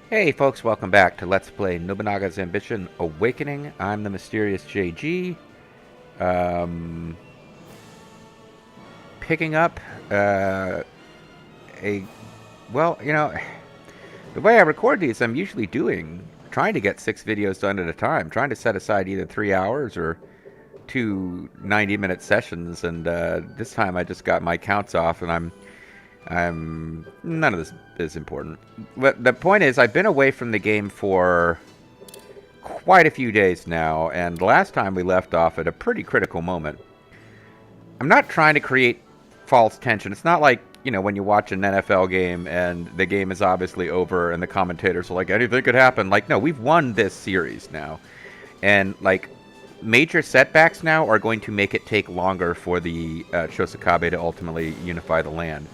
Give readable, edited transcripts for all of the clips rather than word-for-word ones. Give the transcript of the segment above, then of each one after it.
Hey folks, welcome back to Let's Play Nobunaga's Ambition Awakening. I'm the mysterious JG. Um, Picking up a... Well, the way I record these, I'm usually trying to get 6 videos done at a time, trying to set aside either 3 hours or two 90-minute sessions, and this time I just got my counts off, and I'm none of this is important. But the point is, I've been away from the game for quite a few days now, and last time we left off at a pretty critical moment. I'm not trying to create false tension. It's not like, when you watch an NFL game and the game is obviously over and the commentators are like, anything could happen. Like, no, we've won this series now. And, like, major setbacks now are going to make it take longer for the Shosakabe to ultimately unify the land.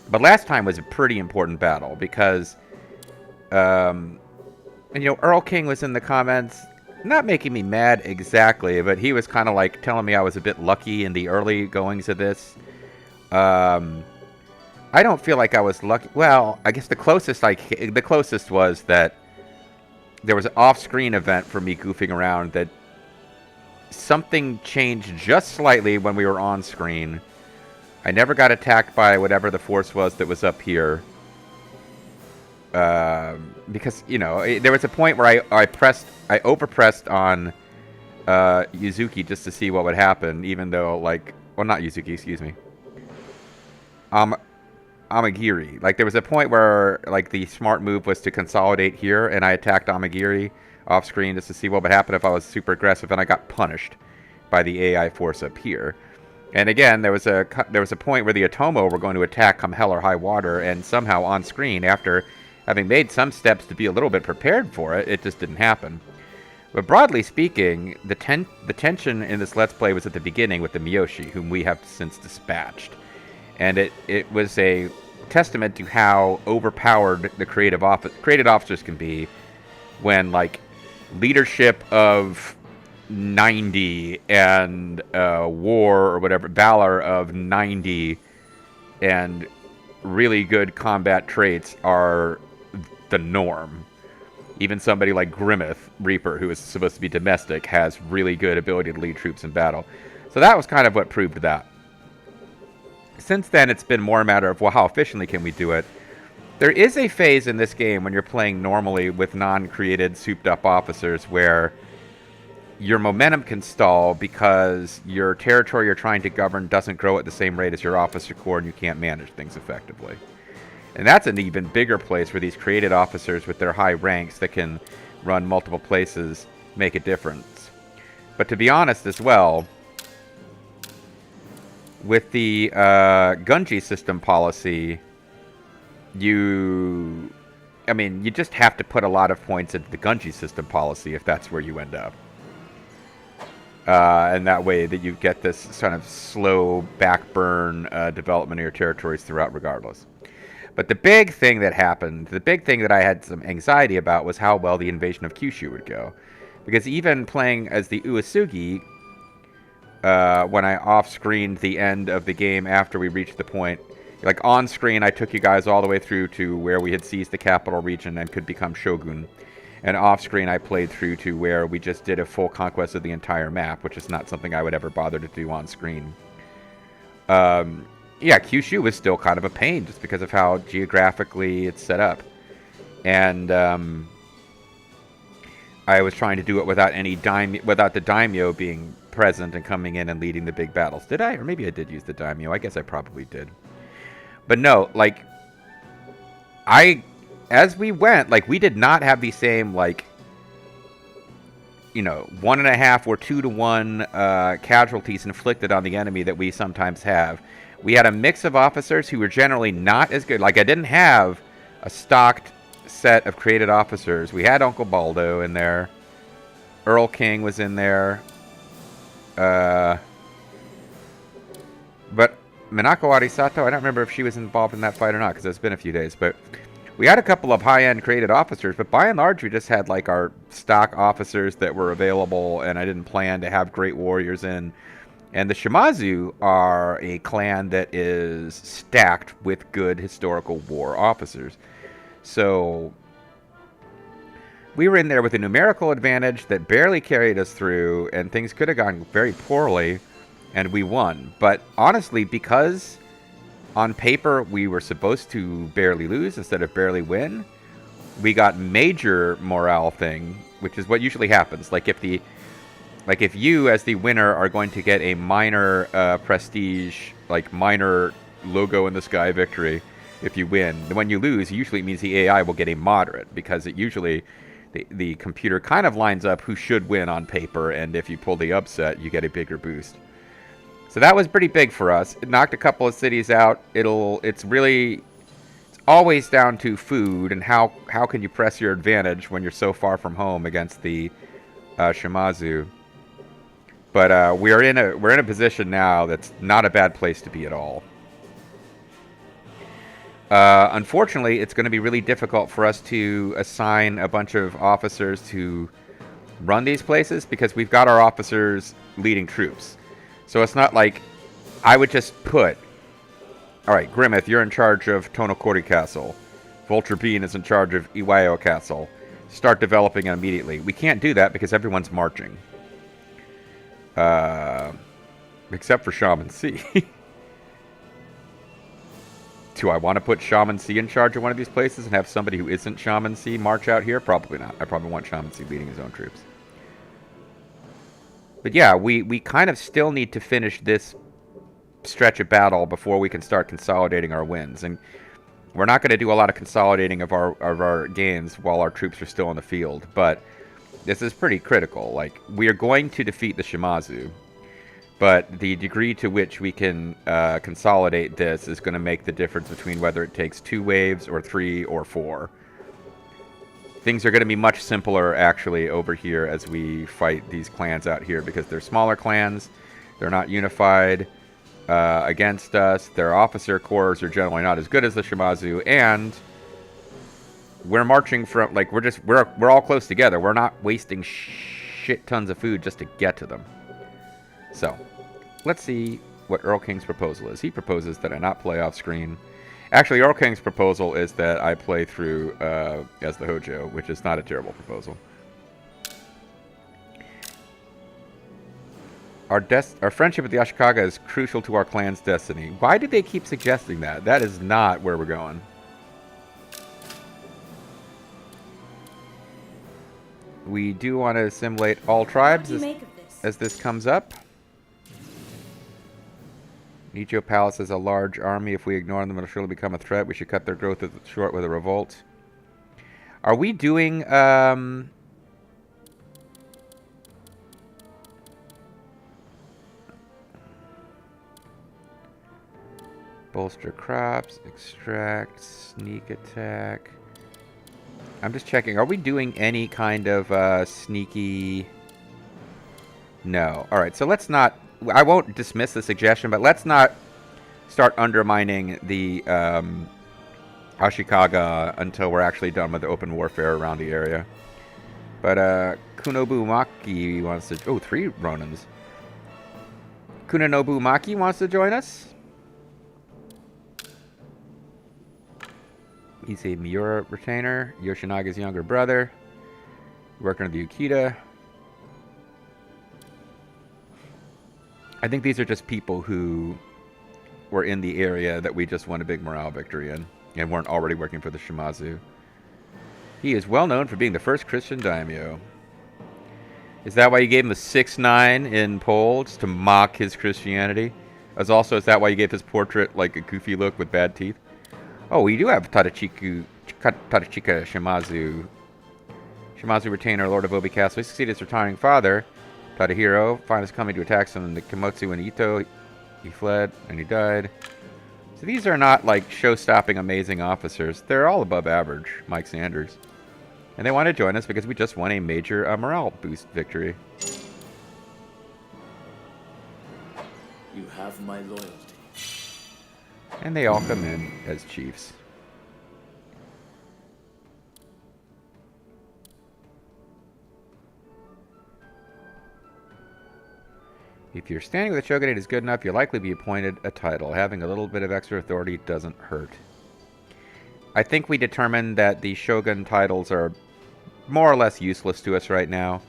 But last time was a pretty important battle because, Earl King was in the comments, not making me mad exactly, but he was kind of like telling me I was a bit lucky in the early goings of this. I don't feel like I was lucky. Well, I guess the closest was that there was an off-screen event for me goofing around that something changed just slightly when we were on screen. I never got attacked by whatever the force was that was up here. Because, there was a point where I overpressed on Yuzuki just to see what would happen, even though, not Yuzuki, excuse me. Amagiri. Like, there was a point where, the smart move was to consolidate here, and I attacked Amagiri off screen just to see what would happen if I was super aggressive, and I got punished by the AI force up here. And again, there was a point where the Otomo were going to attack come hell or high water, and somehow on screen, after having made some steps to be a little bit prepared for it, it just didn't happen. But broadly speaking, the tension in this Let's Play was at the beginning with the Miyoshi, whom we have since dispatched. And it was a testament to how overpowered the created officers can be when, leadership of 90 and war or whatever, valor of 90 and really good combat traits are the norm. Even somebody like Grimmith Reaper, who is supposed to be domestic, has really good ability to lead troops in battle. So that was kind of what proved that. Since then, it's been more a matter of, well, how efficiently can we do it? There is a phase in this game when you're playing normally with non-created, souped-up officers where your momentum can stall because your territory you're trying to govern doesn't grow at the same rate as your officer corps, and you can't manage things effectively. And that's an even bigger place where these created officers with their high ranks that can run multiple places make a difference. But to be honest as well, with the Gunji system policy, you just have to put a lot of points into the Gunji system policy if that's where you end up. And that way that you get this sort of slow backburn development of your territories throughout regardless. But the big thing that happened, the big thing that I had some anxiety about was how well the invasion of Kyushu would go. Because even playing as the Uesugi, when I off-screened the end of the game after we reached the point, like on screen I took you guys all the way through to where we had seized the capital region and could become shogun. And off-screen I played through to where we just did a full conquest of the entire map, which is not something I would ever bother to do on screen. Yeah, Kyushu was still kind of a pain just because of how geographically it's set up. And I was trying to do it without without the daimyo being present and coming in and leading the big battles. Did I? Or maybe I did use the daimyo. I guess I probably did. But no, as we went, we did not have the same, 1.5 or 2-to-1 casualties inflicted on the enemy that we sometimes have. We had a mix of officers who were generally not as good. I didn't have a stocked set of created officers. We had Uncle Baldo in there. Earl King was in there. But Minako Arisato, I don't remember if she was involved in that fight or not, because it's been a few days. But we had a couple of high-end created officers, but by and large, we just had, our stock officers that were available, and I didn't plan to have great warriors in. And the Shimazu are a clan that is stacked with good historical war officers. So we were in there with a numerical advantage that barely carried us through, and things could have gone very poorly, and we won. But honestly, because on paper we were supposed to barely lose instead of barely win, we got major morale thing, which is what usually happens. Like if you as the winner are going to get a minor prestige, like minor logo in the sky victory if you win, when you lose, usually it means the AI will get a moderate, because it usually the computer kind of lines up who should win on paper, and if you pull the upset, you get a bigger boost. So that was pretty big for us. It knocked a couple of cities out. It's always down to food and how can you press your advantage when you're so far from home against the Shimazu. But we're in a position now that's not a bad place to be at all. Unfortunately, it's going to be really difficult for us to assign a bunch of officers to run these places, because we've got our officers leading troops. So it's not like I would just put, all right, Grimmeth, you're in charge of Tonokori Castle. Vulture Bean is in charge of Iwao Castle. Start developing it immediately. We can't do that because everyone's marching. Except for Shaman C. Do I want to put Shaman C in charge of one of these places and have somebody who isn't Shaman C march out here? Probably not. I probably want Shaman C leading his own troops. But yeah, we kind of still need to finish this stretch of battle before we can start consolidating our wins. And we're not going to do a lot of consolidating of our gains while our troops are still in the field. But this is pretty critical. Like, we are going to defeat the Shimazu, but the degree to which we can consolidate this is going to make the difference between whether it takes 2 waves or 3 or 4. Things are going to be much simpler, actually, over here as we fight these clans out here, because they're smaller clans. They're not unified against us. Their officer corps are generally not as good as the Shimazu, and we're marching from, like, we're all close together. We're not wasting shit tons of food just to get to them. So, let's see what Earl King's proposal is. He proposes that I not play off screen. Actually, Earl King's proposal is that I play through as the Hojo, which is not a terrible proposal. Our friendship with the Ashikaga is crucial to our clan's destiny. Why do they keep suggesting that? That is not where we're going. We do want to assimilate all tribes as this comes up. Nijo Palace has a large army. If we ignore them, it'll surely become a threat. We should cut their growth short with a revolt. Are we doing... bolster crops, extract, sneak attack. I'm just checking. Are we doing any kind of sneaky... No. Alright, so let's not... I won't dismiss the suggestion, but let's not start undermining the Ashikaga until we're actually done with the open warfare around the area. But Kunobu Maki wants to... Oh, 3 Ronins. Kunanobu Maki wants to join us. He's a Miura retainer, Yoshinaga's younger brother, working on the Ukita. I think these are just people who were in the area that we just won a big morale victory in, and weren't already working for the Shimazu. He is well known for being the first Christian daimyo. Is that why you gave him a 6'9" in Pole, just to mock his Christianity? Is that why you gave his portrait like a goofy look with bad teeth? Oh, we do have Tadachika Shimazu. Shimazu retainer, Lord of Obi Castle. He succeeded his retiring father, Tadahiro. Finds coming to attack some in the Kimotsu and Ito. He fled, and he died. So these are not, like, show-stopping amazing officers. They're all above average, Mike Sanders. And they want to join us because we just won a major morale boost victory. You have my loyalty. And they all come in as chiefs. If your standing with the shogunate is good enough, you'll likely be appointed a title. Having a little bit of extra authority doesn't hurt. I think we determined that the shogun titles are more or less useless to us right now.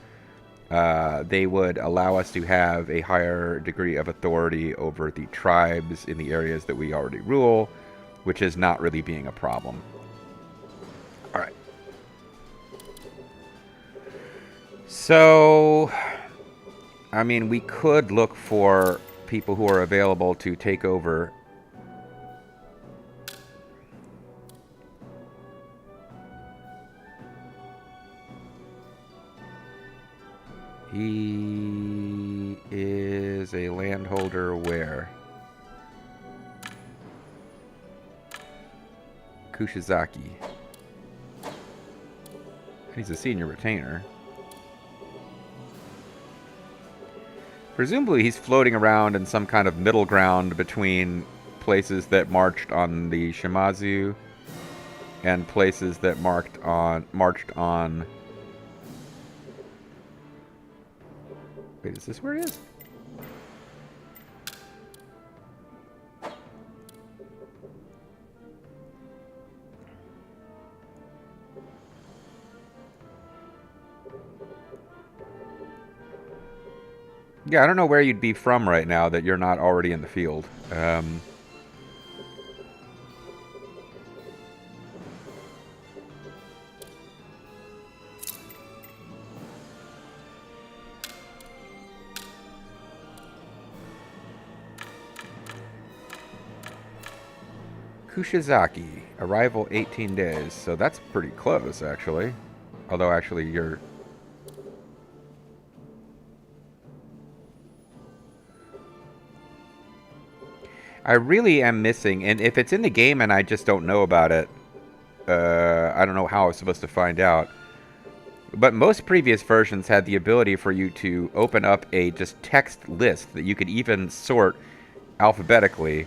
They would allow us to have a higher degree of authority over the tribes in the areas that we already rule, which is not really being a problem. All right. So, I mean, we could look for people who are available to take over. He is a landholder where? Kushizaki. He's a senior retainer. Presumably he's floating around in some kind of middle ground between places that marched on the Shimazu and places that marched on... Wait, is this where he is? Yeah, I don't know where you'd be from right now that you're not already in the field. Kushizaki, arrival 18 days. So that's pretty close, actually. Although, actually, you're... I really am missing, and if it's in the game and I just don't know about it, I don't know how I was supposed to find out. But most previous versions had the ability for you to open up a just text list that you could even sort alphabetically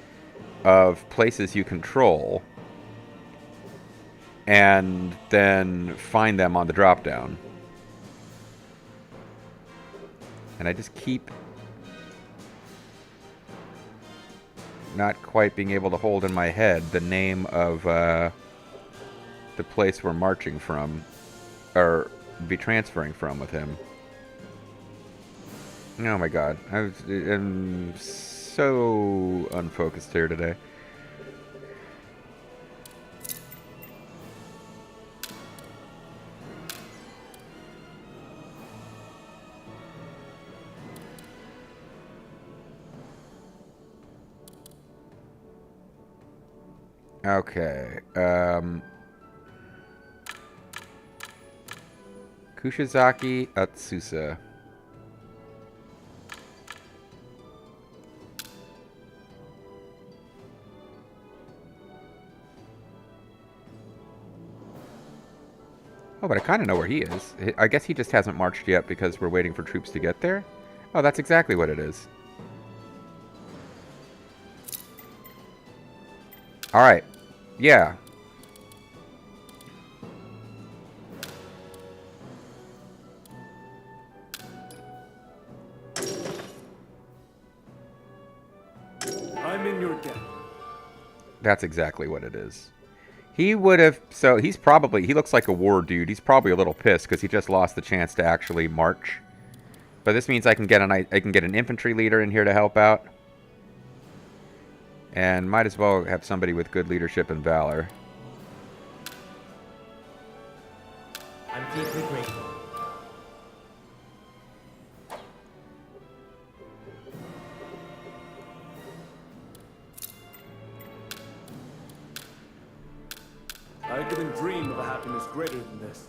of places you control and then find them on the drop-down. And I just keep not quite being able to hold in my head the name of the place we're marching from, or be transferring from with him. Oh my god, I'm so unfocused here today. Okay. Kushizaki Atsusa. Oh, but I kind of know where he is. I guess he just hasn't marched yet because we're waiting for troops to get there. Oh, that's exactly what it is. Alright. Yeah. I'm in your debt. That's exactly what it is. He would have... So, he's probably... He looks like a war dude. He's probably a little pissed because he just lost the chance to actually march. But this means I can get an infantry leader in here to help out. And might as well have somebody with good leadership and valor. I'm deeply grateful. I couldn't dream of a happiness greater than this.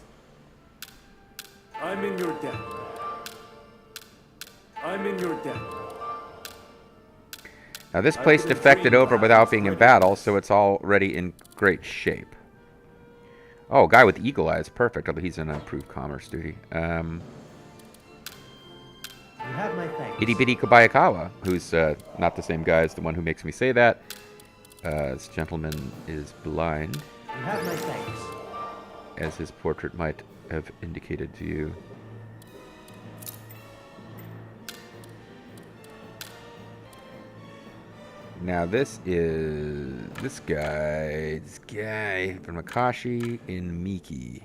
I'm in your debt. I'm in your debt. Now this place defected over without being in battle, so it's already in great shape. Oh, guy with eagle eyes, perfect. Although he's in improved commerce duty. You have my thanks. Itty Bitty Kobayakawa, who's not the same guy as the one who makes me say that. This gentleman is blind, You have my thanks. as his portrait might have indicated to you. Now this is this guy from Akashi in Miki.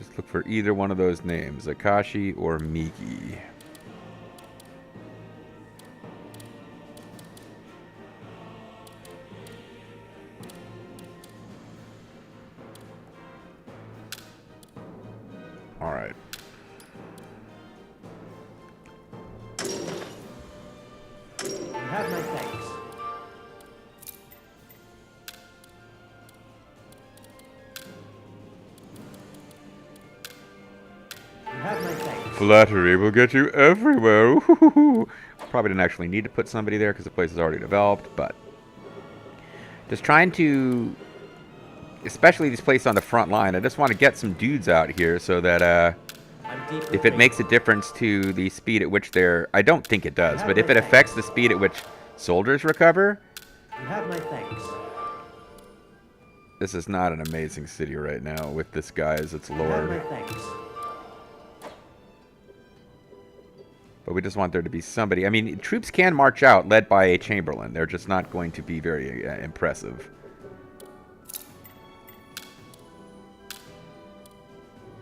Just look for either one of those names, Akashi or Miki. All right. You have my thanks. You have my thanks. Flattery will get you everywhere. Ooh. Probably didn't actually need to put somebody there because the place is already developed, but just trying to, especially these places on the front line, I just want to get some dudes out here so that if it makes a difference to the speed at which they're, I don't think it does, but if it affects the speed at which soldiers recover, you have my thanks. this is not an amazing city right now with this guy as its You have my lord. thanks. But we just want there to be somebody. I mean, troops can march out led by a chamberlain. They're just not going to be very impressive.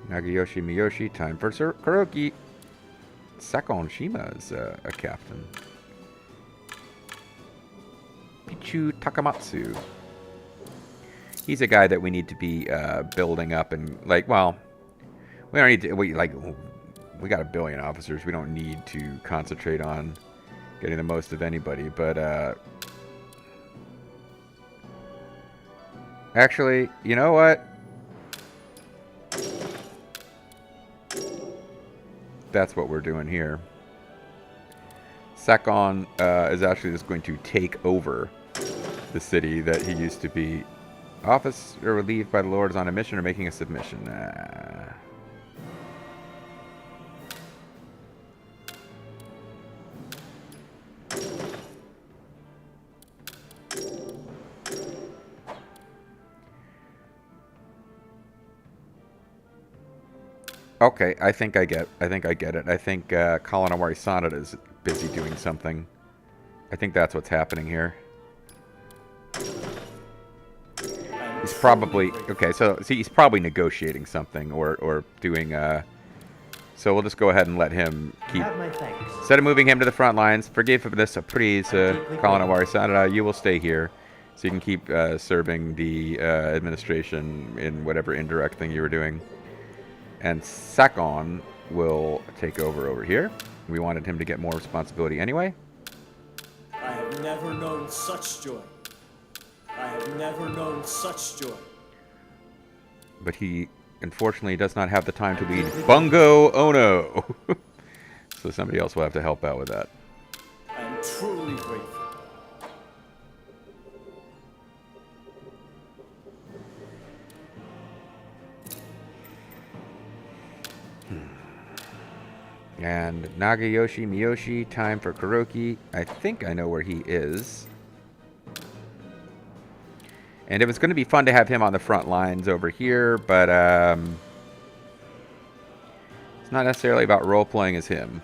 Nagayoshi Miyoshi, time for Kuroki. Sakon Shima is a captain. Pichu Takamatsu. He's a guy that we need to be building up and, like, well, we don't need to, we got 1 billion officers. We don't need to concentrate on getting the most of anybody, but actually, you know what? That's what we're doing here. Sakon is actually just going to take over the city that he used to be. Office or relieved by the lords on a mission or making a submission. Okay, I think I get it. I think Kalanawari Sanada is busy doing something. I think that's what's happening here. He's probably okay. So see, he's probably negotiating something or doing. So we'll just go ahead and let him keep. You have my thanks. Instead of moving him to the front lines, forgive this, please, Kalanawari Sanada. You will stay here, so you can keep serving the administration in whatever indirect thing you were doing. And Sakon will take over here. We wanted him to get more responsibility anyway. I have never known such joy. I have never known such joy. But he, unfortunately, does not have the time to lead Bungo Ono. So somebody else will have to help out with that. I am truly grateful. And Nagayoshi Miyoshi, time for Kuroki. I think I know where he is. And it was going to be fun to have him on the front lines over here, but it's not necessarily about role-playing as him.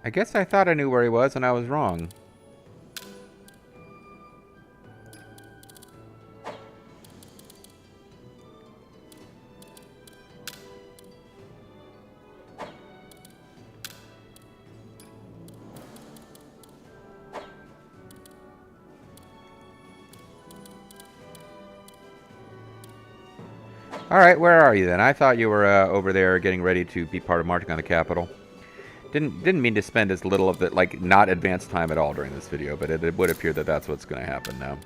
I guess I thought I knew where he was, and I was wrong. All right, where are you then? I thought you were over there getting ready to be part of marching on the capital. Didn't mean to spend as little of it, like, not advanced time at all during this video, but it would appear that that's what's going to happen now.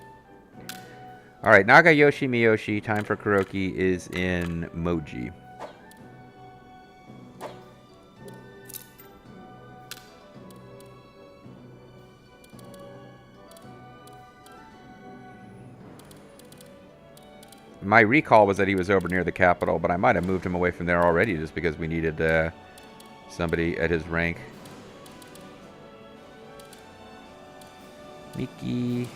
All right, Nagayoshi Miyoshi, time for Kuroki, is in Moji. My recall was that he was over near the capital, but I might have moved him away from there already just because we needed somebody at his rank. Miki.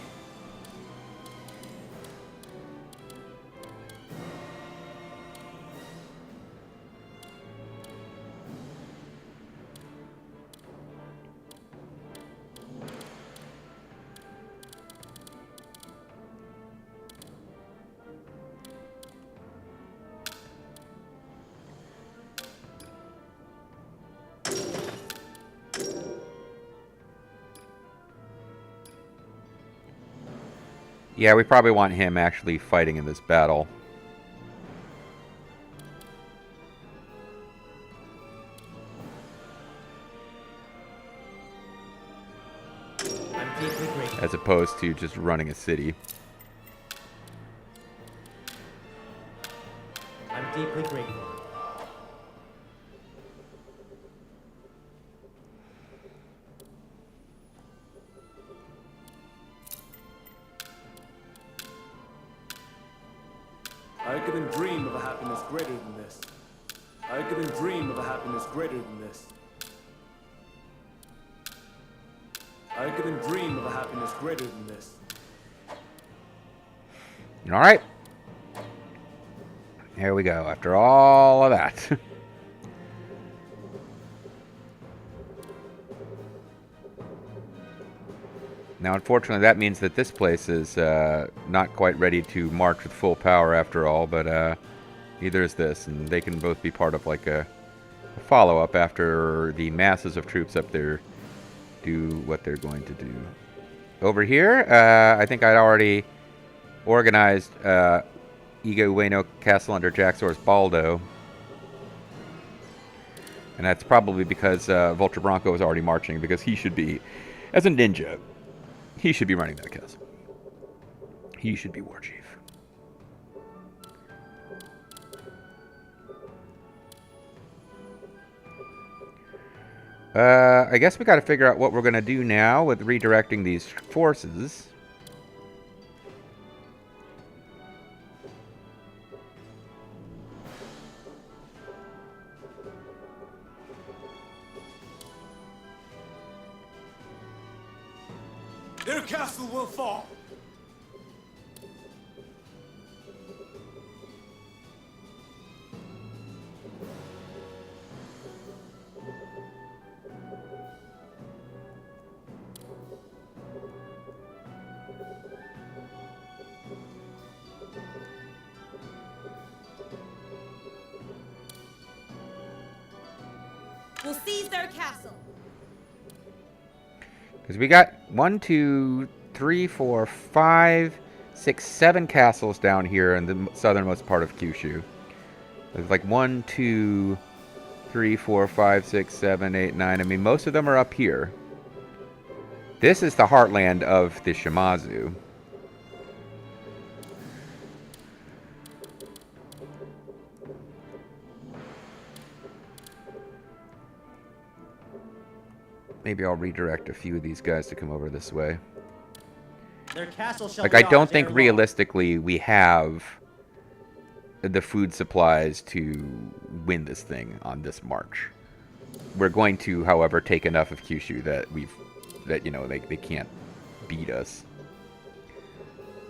Yeah, we probably want him actually fighting in this battle. I'm deeply grateful. As opposed to just running a city. I'm deeply grateful. I couldn't dream of a happiness greater than this. I couldn't dream of a happiness greater than this. I couldn't dream of a happiness greater than this. All right. Here we go. After all of that. Now, unfortunately, that means that this place is not quite ready to march with full power after all, but neither is this, and they can both be part of like a follow-up after the masses of troops up there do what they're going to do. Over here, I think I'd already organized Iga Ueno Castle under Jaxor's Baldo, and that's probably because Vulture Bronco is already marching, because he should be, as a ninja, he should be running that castle. He should be war chief. I guess we got to figure out what we're going to do now with redirecting these forces. Their castle will fall. We'll seize their castle. Because we got 1, 2, 3, 4, 5, 6, 7 castles down here in the southernmost part of Kyushu. There's like 1, 2, 3, 4, 5, 6, 7, 8, 9. I mean, most of them are up here. This is the heartland of the Shimazu. Maybe I'll redirect a few of these guys to come over this way. Their castle shall Like, be I don't ours think ere long. realistically we have the food supplies to win this thing on this march. We're going to, however, take enough of Kyushu that you know, they can't beat us.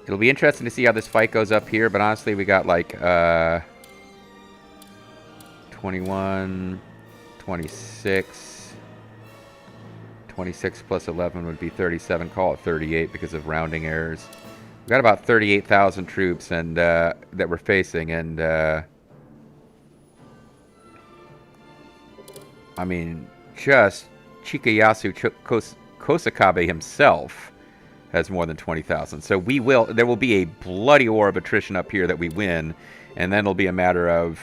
It'll be interesting to see how this fight goes up here, but honestly, we got like 21, 26. 26 plus 11 would be 37. Call it 38 because of rounding errors. We've got about 38,000 troops and that we're facing, and I mean, just Chikayasu Kosakabe himself has more than 20,000. So there will be a bloody war of attrition up here that we win, and then it'll be a matter of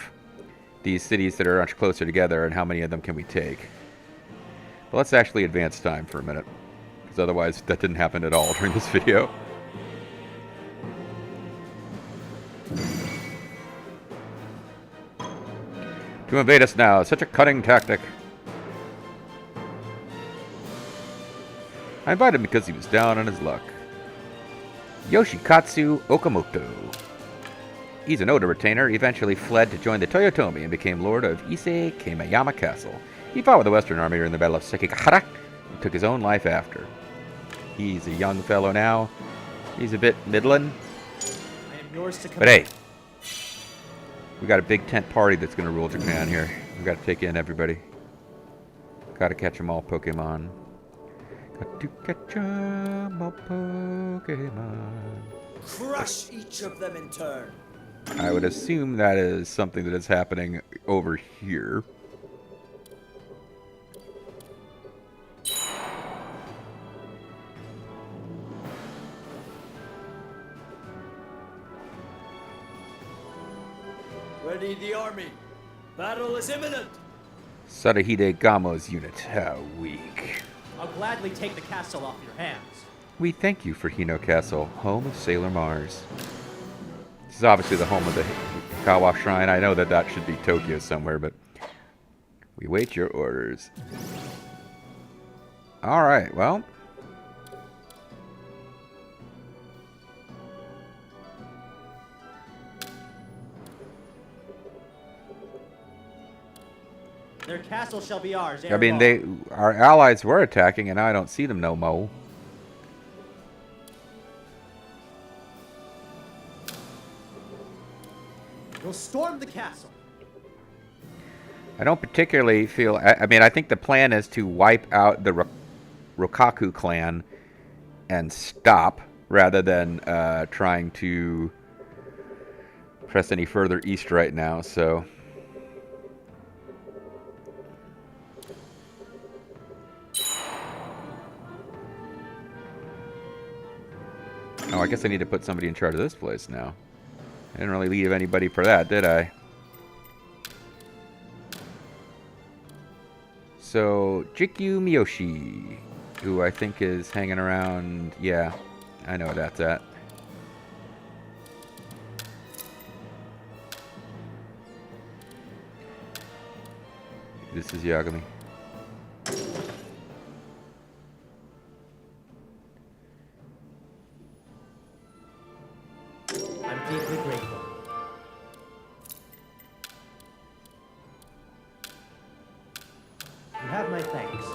these cities that are much closer together and how many of them can we take. But let's actually advance time for a minute, because otherwise that didn't happen at all during this video. To invade us now, such a cunning tactic. I invited him because he was down on his luck. Yoshikatsu Okamoto. He's an Oda retainer, eventually fled to join the Toyotomi and became lord of Ise Kamayama Castle. He fought with the Western Army during the Battle of Sekigahara and took his own life after. He's a young fellow now. He's a bit middling. I am yours to But hey, we got a big tent party that's going to rule Japan here. We got to take in everybody. Got to catch them all Pokemon. Got to catch them all Pokemon. Crush each of them in turn. I would assume that is something that is happening over here. Ready the army. Battle is imminent. Sarahide Gamo's unit, how weak. I'll gladly take the castle off your hands. We thank you for Hino Castle, home of Sailor Mars. This is obviously the home of the Kawa Shrine. I know that that should be Tokyo somewhere, but we wait your orders. Alright, well. Their castle shall be ours. I mean, our allies were attacking, and now I don't see them no more. We'll storm the castle. I don't particularly feel... I mean, I think the plan is to wipe out the Rokaku clan and stop, rather than trying to press any further east right now, so... Oh, I guess I need to put somebody in charge of this place now. I didn't really leave anybody for that, did I? So, Jikyu Miyoshi, who I think is hanging around... Yeah, I know where that's at. This is Yagami. I'm deeply grateful. You have my thanks.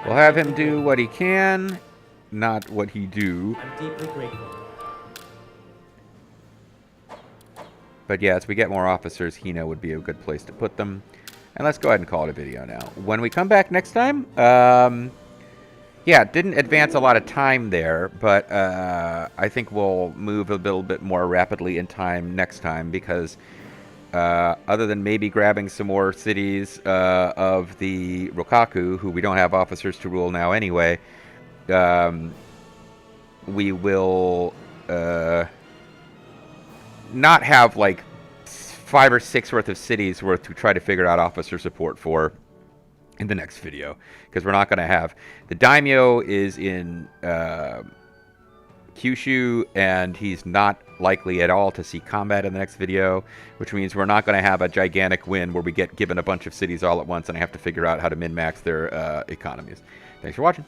We'll have him do what he can, not what he do. I'm deeply grateful. But yeah, as we get more officers, Hino would be a good place to put them. And let's go ahead and call it a video now. When we come back next time, yeah, didn't advance a lot of time there, but I think we'll move a little bit more rapidly in time next time, because other than maybe grabbing some more cities of the Rokaku, who we don't have officers to rule now anyway, we will not have like 5 or 6 worth of cities worth to try to figure out officer support for in the next video, because we're not going to have... The daimyo is in Kyushu, and he's not likely at all to see combat in the next video, which means we're not going to have a gigantic win where we get given a bunch of cities all at once and I have to figure out how to min-max their economies. Thanks for watching.